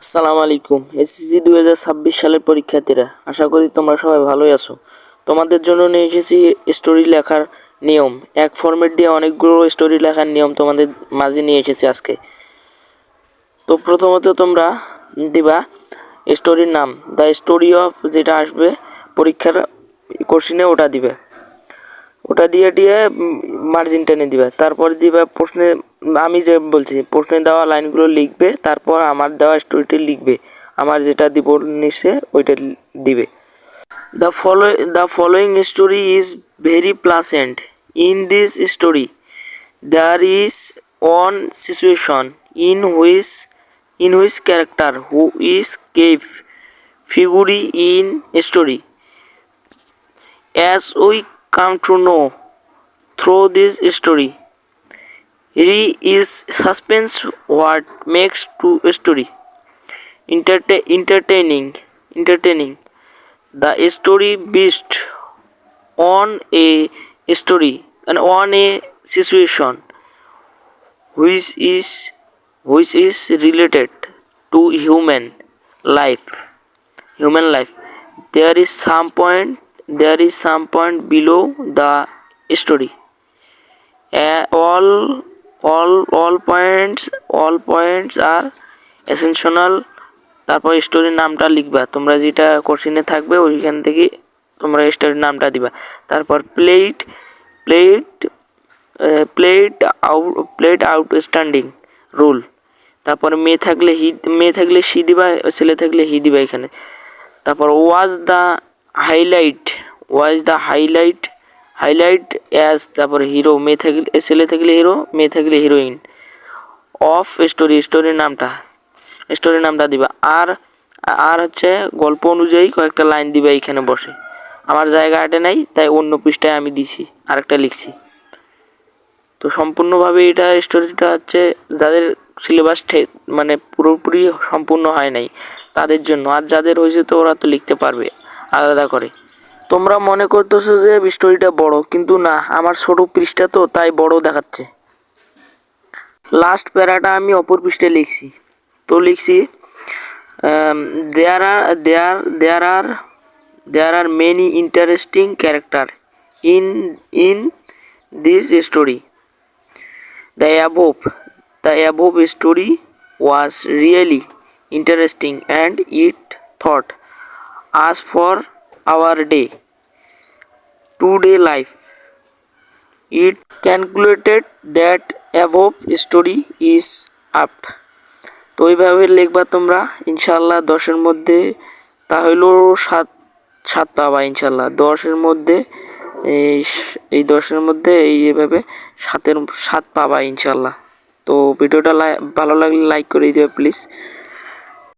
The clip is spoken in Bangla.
আসসালামু আলাইকুম। এসএসসি 2026 সালের পরীক্ষার্থীরা, আশা করি তোমরা সবাই ভালোই আছো। তোমাদের জন্য নিয়ে এসেছি স্টোরি লেখার নিয়ম। এক ফরম্যাট দিয়ে অনেকগুলো স্টোরি লেখার নিয়ম তোমাদের মাঝে নিয়ে এসেছি আজকে। তো প্রথমত তোমরা দিবা স্টোরির নাম, দ্য স্টোরি অফ, যেটা আসবে পরীক্ষার কোশ্চেনে ওটা দিবে। ওটা দিয়ে মার্জিন টেনে দিবে। তারপর দিবে প্রশ্নে, আমি যে বলছি প্রশ্নে দেওয়া লাইনগুলো লিখবে, তারপর আমার দেওয়া স্টোরিটি লিখবে। আমার যেটা দিব নিচে ওইটা দিবে। The following story is very pleasant. In this story, there is one situation in which character who is cave figure in story. As we come to know through this story, he is suspense what makes to a story entertaining. The story based on a story and on a situation which is related to life human life. There is some point below the story. All points are essential. তারপর স্টোরির নামটা লিখবা, তোমরা যেটা কোশ্চেনে থাকবে ওইখান থেকে তোমরা স্টোরির নামটা দিবা। তারপর প্লেট আউটস্ট্যান্ডিং রুল। তারপর মেয়ে থাকলে সি দিবা, ছেলে থাকলে হি দিবা এখানে। তারপর ওয়াজ দ্য হাইলাইট অ্যাজ, তারপর হিরো, ছেলে থাকলে হিরো, মেয়ে থাকলে হিরোইন অফ স্টোরির নামটা দিবা। আর হচ্ছে গল্প অনুযায়ী কয়েকটা লাইন দিবা এইখানে বসে। আমার জায়গা আটে নাই, তাই অন্য পৃষ্ঠায় আমি দিছি, আরেকটা লিখছি। তো সম্পূর্ণভাবে এটা স্টোরিটা হচ্ছে যাদের সিলেবাস মানে পুরোপুরি সম্পূর্ণ হয় নাই তাদের জন্য, আর যাদের হয়েছে তো ওরা তো লিখতে পারবে আলাদা করে। তোমরা মনে করতেছো যে স্টোরিটা বড়, কিন্তু না, আমার ছোট পৃষ্ঠা তো তাই বড় দেখাচ্ছে। লাস্ট প্যারাটা আমি অপর পৃষ্ঠায় লিখছি। তো লিখছি, there are many interesting character in this story. The above story was really interesting and it taught us for our today life. It calculated that above story is apt. তো এইভাবে লিখবা তোমরা, ইনশাল্লাহ 10-এর মধ্যে তাহলেও 7 পাবা ইনশাল্লাহ। 10-এর মধ্যে এই 10-এর মধ্যে এইভাবে 7 পাবা ইনশাল্লাহ। তো ভিডিওটা ভালো লাগলে লাইক করে দিও প্লিজ।